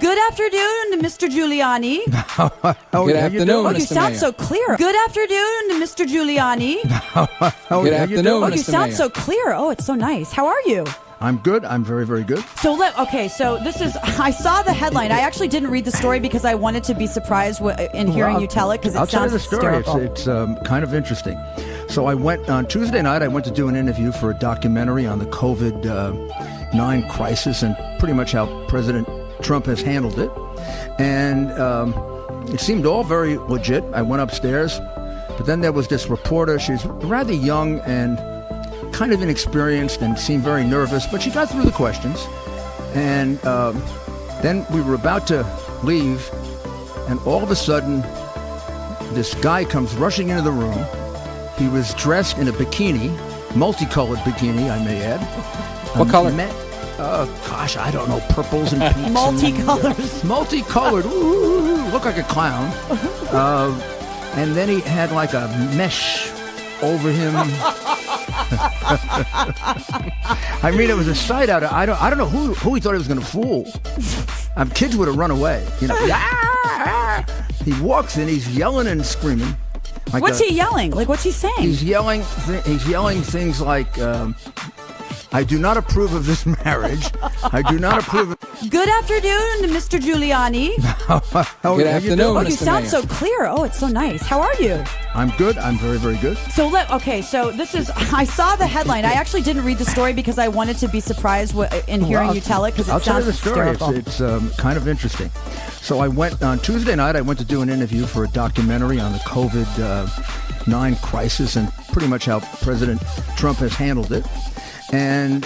Good afternoon, Mr. Giuliani. Good afternoon, Oh, you Mr. sound Mayor. so clear. Good afternoon, Mr. Giuliani. Good afternoon, Oh, you Mr. sound Mayor. so clear. Oh, it's so nice. How are you? I'm good. I'm very, very good. So this is, I saw the headline. I actually didn't read the story because I wanted to be surprised in hearing you tell it because it I'll tell you sounds the story. hysterical. It's kind of interesting. So I went on Tuesday night. I went to do an interview for a documentary on the COVID-9 crisis and pretty much how President Trump has handled it. And it seemed all very legit. I went upstairs, but then there was this reporter. She's rather young and kind of inexperienced and seemed very nervous, but she got through the questions. And then we were about to leave, and all of a sudden, this guy comes rushing into the room. He was dressed in a bikini, multicolored bikini, I may add. What color? Gosh, I don't know, purples and pinks. Multicolors. Multicolored. Ooh, looked like a clown. And then he had like a mesh over him. I mean, it was a sight out. I don't know who he thought he was going to fool. Kids would have run away. You know. He walks in. He's yelling and screaming. What's he yelling? Like, what's he saying? He's yelling. He's yelling things like, "I do not approve of this marriage. I do not approve of." Good afternoon, Mr. Giuliani. Good afternoon, Oh, Mr. you sound Mayor. so clear. Oh, it's so nice. How are you? I'm good. I'm very, very good. So this is, I saw the headline. I actually didn't read the story because I wanted to be surprised in hearing you tell it because it I'll tell you sounds the story. hysterical. It's kind of interesting. So I went on Tuesday night. I went to do an interview for a documentary on the COVID-9 crisis and pretty much how President Trump has handled it. And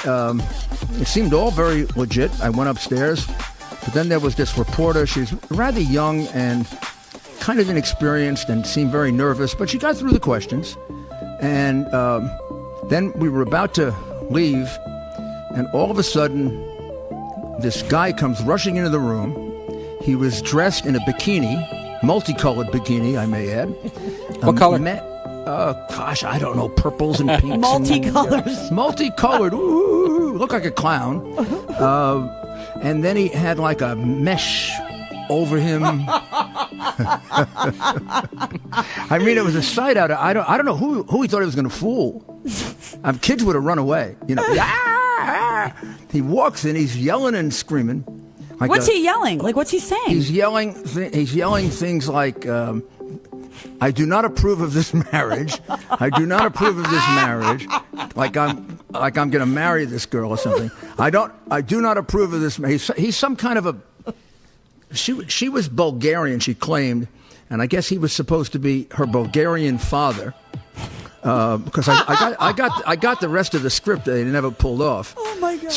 it seemed all very legit. I went upstairs, but then there was this reporter. She's rather young and kind of inexperienced and seemed very nervous, but she got through the questions. And then we were about to leave, and all of a sudden, this guy comes rushing into the room. He was dressed in a bikini, multicolored bikini, I may add. What color? Gosh, I don't know, purples and pinks. Multicolors. Multicolored. Ooh, looked like a clown. And then he had like a mesh over him. I mean, it was a sight out. I don't know who he thought he was going to fool. Kids would have run away. You know. He walks in. He's yelling and screaming. Like What's he yelling? Like, what's he saying? He's yelling things like, "I do not approve of this marriage. I do not approve of this marriage." Like I'm going to marry this girl or something. I do not approve of this. He's some kind of a. She was Bulgarian, she claimed, and I guess he was supposed to be her Bulgarian father. Because I got the rest of the script that they never pulled off. Oh my God!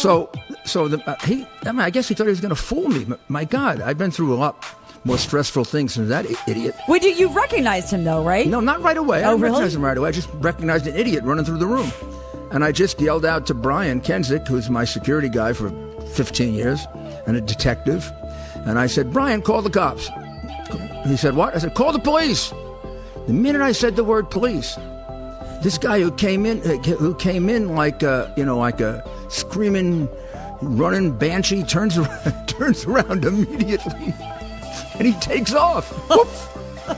I guess he thought he was going to fool me. My God, I've been through a lot more stressful things than that idiot. Wait, you recognized him though, right? No, not right away. I Oh, didn't really? recognize him right away. I just recognized an idiot running through the room, and I just yelled out to Brian Kensick, who's my security guy for 15 years and a detective, and I said, "Brian, call the cops." He said, "What?" I said, "Call the police." The minute I said the word police, this guy who came in like a screaming, running banshee turns around immediately, and he takes off. Woof,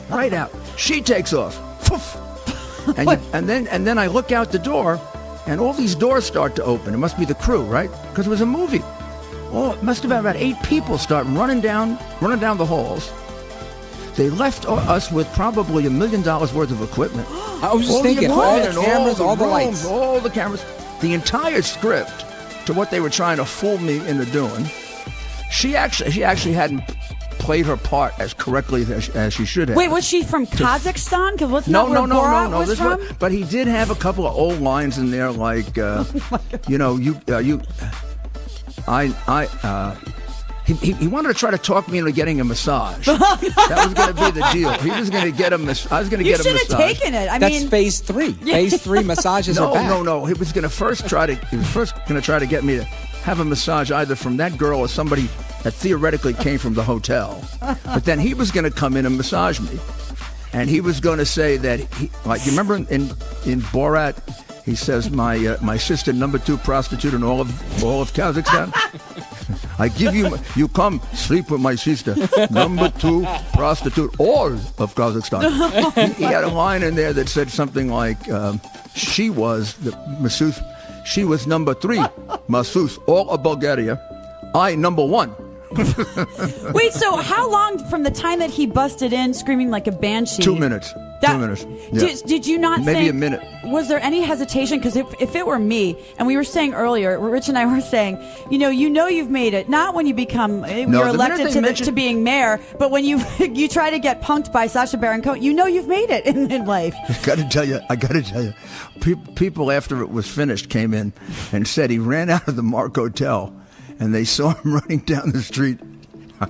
right out. She takes off. Woof. And then I look out the door, and all these doors start to open. It must be the crew, right? Because it was a movie. Oh, it must have been about 8 people start running down the halls. They left us with probably $1 million worth of equipment. I was just thinking, all the cameras, all the lights. All the cameras. The entire script to what they were trying to fool me into doing. She actually hadn't played her part as correctly as she should have. Wait, was she from Kazakhstan? Because wasn't that where Borat was from? But he did have a couple of old lines in there, like, He wanted to try to talk me into getting a massage. That was going to be the deal. He was going to get a massage. I was going to get a massage. You should have taken it. That's phase 3. Phase 3 massages are back. No. He was going to first try to get me to have a massage either from that girl or somebody that theoretically came from the hotel. But then he was going to come in and massage me, and he was going to say that you remember in Borat, he says my sister number 2 prostitute in all of Kazakhstan. I give you, you come sleep with my sister. Number 2, prostitute, all of Kazakhstan. He had a line in there that said something like, she was the masseuse. She was number 3 masseuse, all of Bulgaria. I number 1. Wait, so how long from the time that he busted in screaming like a banshee? 2 minutes. 2 minutes. Yeah. Did you not maybe think, a minute? Was there any hesitation? Because if it were me, and we were saying earlier, Rich and I were saying, you know you've made it. Not when you become you're elected to being mayor, but when you try to get punked by Sacha Baron Cohen, you've made it in life. I got to tell you, people after it was finished came in and said he ran out of the Mark Hotel, and they saw him running down the street.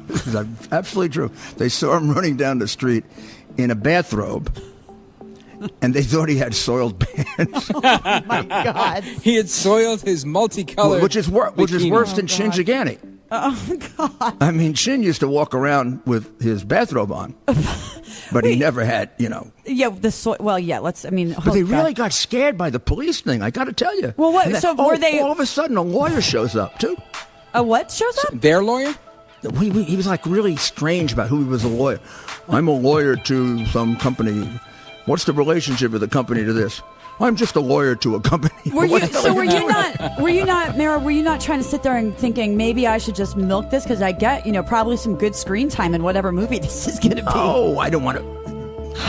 This is absolutely true. They saw him running down the street in a bathrobe, and they thought he had soiled pants. Oh my God! He had soiled his multicolored, which is worse than Shin Jigani. Oh God! I mean, Shin used to walk around with his bathrobe on, but he never had, Yeah, let's. I mean, but they really got scared by the police thing. I got to tell you. Well, what? So were they? All of a sudden, a lawyer shows up too. A what shows up? Their lawyer? He was like really strange about who he was a lawyer. I'm a lawyer to some company. What's the relationship of the company to this? I'm just a lawyer to a company. Were you not, Mara? Were you not trying to sit there and thinking maybe I should just milk this because I get probably some good screen time in whatever movie this is going to be? Oh, I don't want to.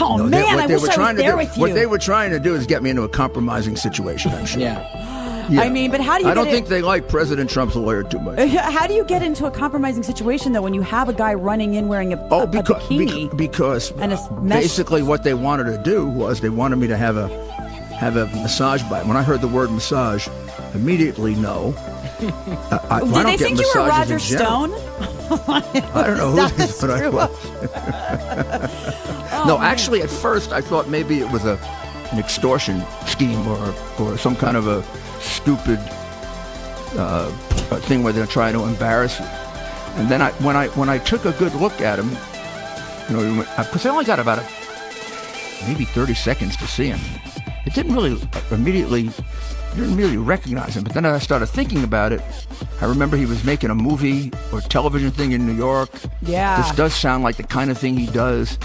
Oh no, man, I wish I was there with you. What they were trying to do is get me into a compromising situation. I'm sure. Yeah. I mean, but how do you? I don't think they like President Trump's lawyer too much. How do you get into a compromising situation though when you have a guy running in wearing a bikini? Because basically what they wanted to do was they wanted me to have a massage bite. When I heard the word massage, immediately no. Did they think you were Roger Stone? I don't know who it is, but I was. No, actually, at first I thought maybe it was an extortion scheme or some kind of a stupid thing where they're trying to embarrass you. And then when I took a good look at him, because I only got about maybe 30 seconds to see him, it didn't really recognize him. But then I started thinking about it. I remember he was making a movie or television thing in New York. Yeah. This does sound like the kind of thing he does.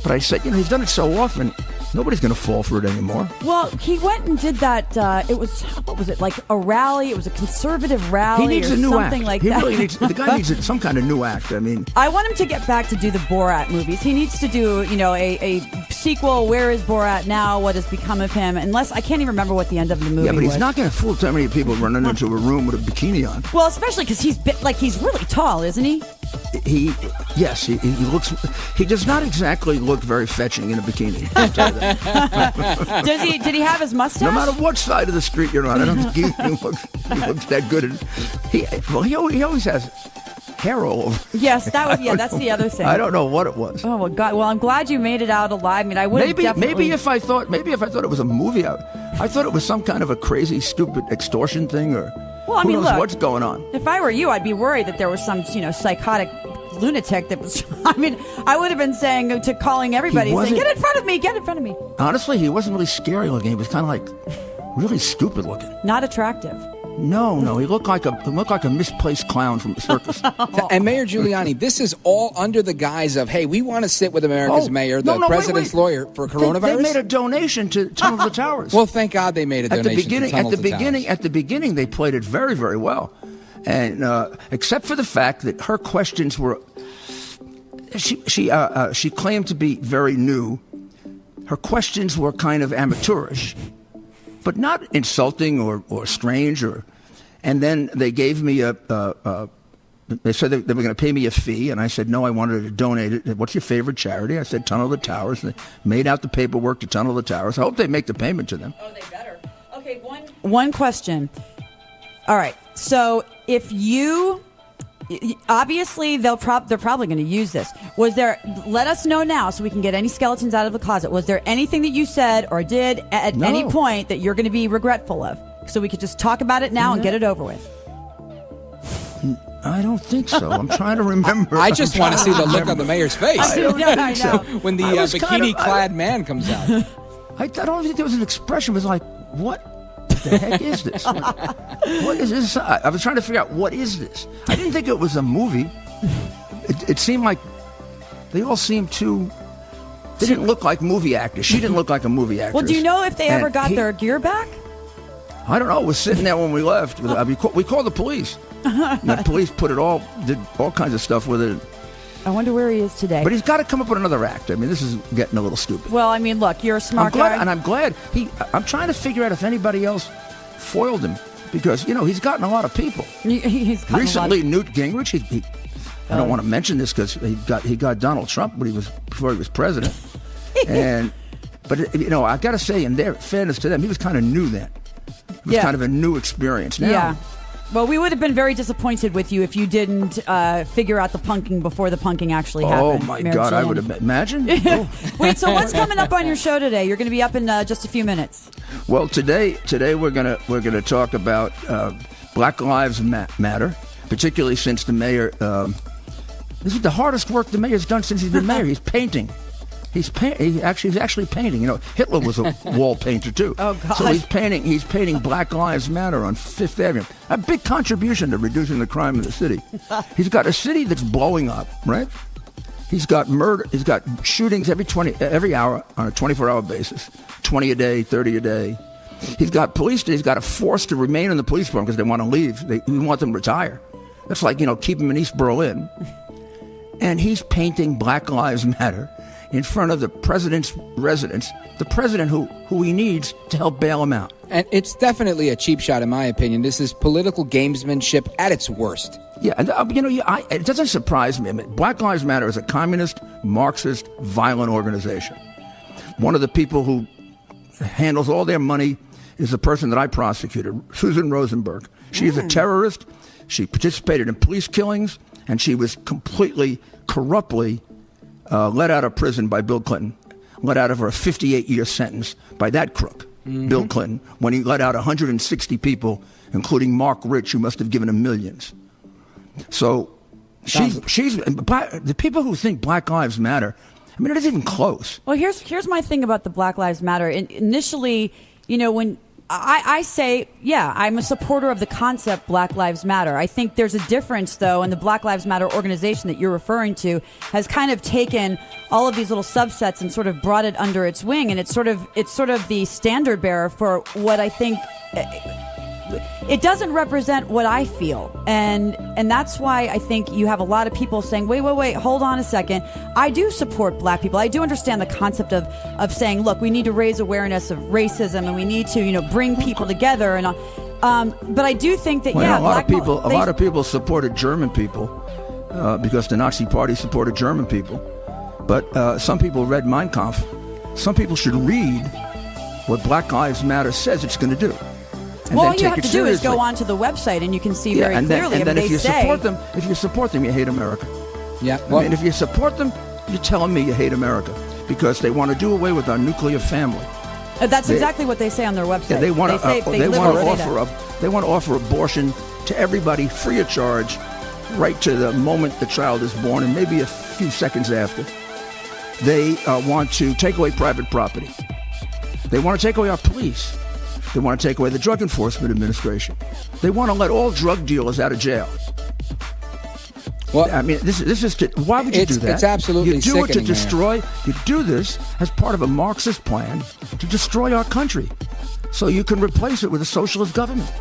But I said, he's done it so often, nobody's going to fall for it anymore. Well, he went and did that. What was it, like a rally? It was a conservative rally. He needs a new something act. Like he that. Really needs, the guy needs some kind of new act. I mean, I want him to get back to do the Borat movies. He needs to do, a sequel. Where is Borat now? What has become of him? Unless I can't even remember what the end of the movie was. Yeah, but he's not going to fool so many people running into a room with a bikini on. Well, especially because he's really tall, isn't he? He looks. He does not exactly look very fetching in a bikini. I'll tell you that. Did he have his mustache? No matter what side of the street you're on, I don't think he looks that good. He always has hair all over. Yes, that's the other thing. I don't know what it was. Oh well, God. Well, I'm glad you made it out alive. I mean, I would maybe if I thought it was a movie, I thought it was some kind of a crazy, stupid extortion thing or. Well, I mean, who knows look, what's going on? If I were you, I'd be worried that there was some, psychotic lunatic that was. I mean, I would have been calling everybody, saying, "Get in front of me! Get in front of me!" Honestly, he wasn't really scary looking. He was kind of like really stupid looking. Not attractive. No, he looked like a misplaced clown from the circus. And Mayor Giuliani, this is all under the guise of, hey, we want to sit with America's mayor, the president's lawyer for coronavirus. They made a donation to Tunnel to Towers. Well, thank God they made a donation to Tunnel to Towers. At the beginning, they played it very, very well, and except for the fact that her questions were, she claimed to be very new. Her questions were kind of amateurish. But not insulting or strange and then they gave me they said they were going to pay me a fee, and I said no, I wanted to donate it. What's your favorite charity? I said Tunnel to Towers. And they made out the paperwork to Tunnel to Towers. I hope they make the payment to them. Oh, they better. Okay, one question. All right, so if you. Obviously, they're probably going to use this. Let us know now so we can get any skeletons out of the closet. Was there anything that you said or did at any point that you're going to be regretful of? So we could just talk about it now and get it over with. I don't think so. I'm trying to remember. I just want to see the look on the mayor's face. I know. So when the bikini-clad man comes out. I don't think there was an expression. It was like, what? what the heck is this? What is this? I was trying to figure out, what is this? I didn't think it was a movie. It seemed like they all seemed too... They didn't look like movie actors. She didn't look like a movie actress. Well, do you know if they ever got their gear back? I don't know. It was sitting there when we left. We called the police. The police did all kinds of stuff with it. I wonder where he is today. But he's got to come up with another act. I mean, this is getting a little stupid. Well, I mean, look, you're a smart guy. And I'm glad. I'm trying to figure out if anybody else foiled him. Because, he's gotten a lot of people. Recently, Newt Gingrich, I don't want to mention this because he got Donald Trump before he was president. But I got to say, in their fairness to them, he was kind of new then. It was kind of a new experience. Now, yeah. Well, we would have been very disappointed with you if you didn't figure out the punking before the punking actually happened. Oh my God, I would have imagined. Wait, so what's coming up on your show today? You're going to be up in just a few minutes. Well, today we're gonna talk about Black Lives Matter, particularly since the mayor. This is the hardest work the mayor's done since he's been mayor. He's painting. He's actually painting. Hitler was a wall painter too. Oh God! So he's painting Black Lives Matter on Fifth Avenue. A big contribution to reducing the crime in the city. He's got a city that's blowing up, right? He's got murder. He's got shootings every hour on a 24-hour basis, 20 a day, 30 a day. He's got police. He's got a force to remain in the police department because they want to leave. We want them to retire. That's like keep them in East Berlin. And he's painting Black Lives Matter in front of the president's residence, the president who he needs to help bail him out. And it's definitely a cheap shot, in my opinion. This is political gamesmanship at its worst. Yeah, and it doesn't surprise me. I mean, Black Lives Matter is a communist, Marxist, violent organization. One of the people who handles all their money is the person that I prosecuted, Susan Rosenberg. She is a terrorist. She participated in police killings, and she was completely, corruptly let out of prison by Bill Clinton, let out of her 58-year sentence by that crook, Bill Clinton, when he let out 160 people, including Mark Rich, who must have given him millions. So the people who think Black Lives Matter, I mean, it isn't even close. Well, here's my thing about the Black Lives Matter. Initially, when I say, yeah, I'm a supporter of the concept Black Lives Matter. I think there's a difference, though, and the Black Lives Matter organization that you're referring to has kind of taken all of these little subsets and sort of brought it under its wing, and it's sort of the standard bearer for what I think. It doesn't represent what I feel, and that's why I think you have a lot of people saying, wait, hold on a second. I do support black people. I do understand the concept of saying, look, we need to raise awareness of racism, and we need to bring people together, and but I do think that a lot of people supported German people because the Nazi Party supported German people, but some people read Mein Kampf. Some people should read what Black Lives Matter says it's going to do. Well, all you have to do is go onto the website, and you can see very clearly. And then if you support them, you hate America. Yeah. Well, I mean, if you support them, you're telling me you hate America because they want to do away with our nuclear family. That's exactly what they say on their website. Yeah, they want to offer abortion to everybody free of charge, right to the moment the child is born, and maybe a few seconds after. They want to take away private property. They want to take away our police. They want to take away the Drug Enforcement Administration. They want to let all drug dealers out of jail. Well, I mean, this is why would you do that? It's absolutely you do it to destroy. Man. You do this as part of a Marxist plan to destroy our country, so you can replace it with a socialist government.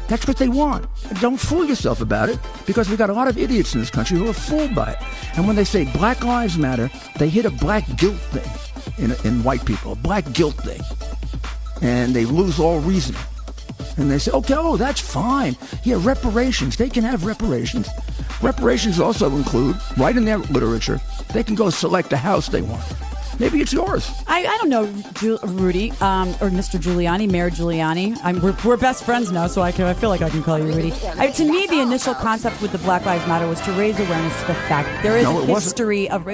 That's what they want. Don't fool yourself about it, because we've got a lot of idiots in this country who are fooled by it. And when they say Black Lives Matter, they hit a black guilt thing in white people, a black guilt thing. And they lose all reason. And they say, okay, that's fine. Yeah, reparations. They can have reparations. Reparations also include, right in their literature, they can go select a house they want. Maybe it's yours. I don't know, Rudy, or Mr. Giuliani, Mayor Giuliani. We're best friends now, so I feel like I can call you Rudy. To me, the initial concept with the Black Lives Matter was to raise awareness to the fact that there is a history of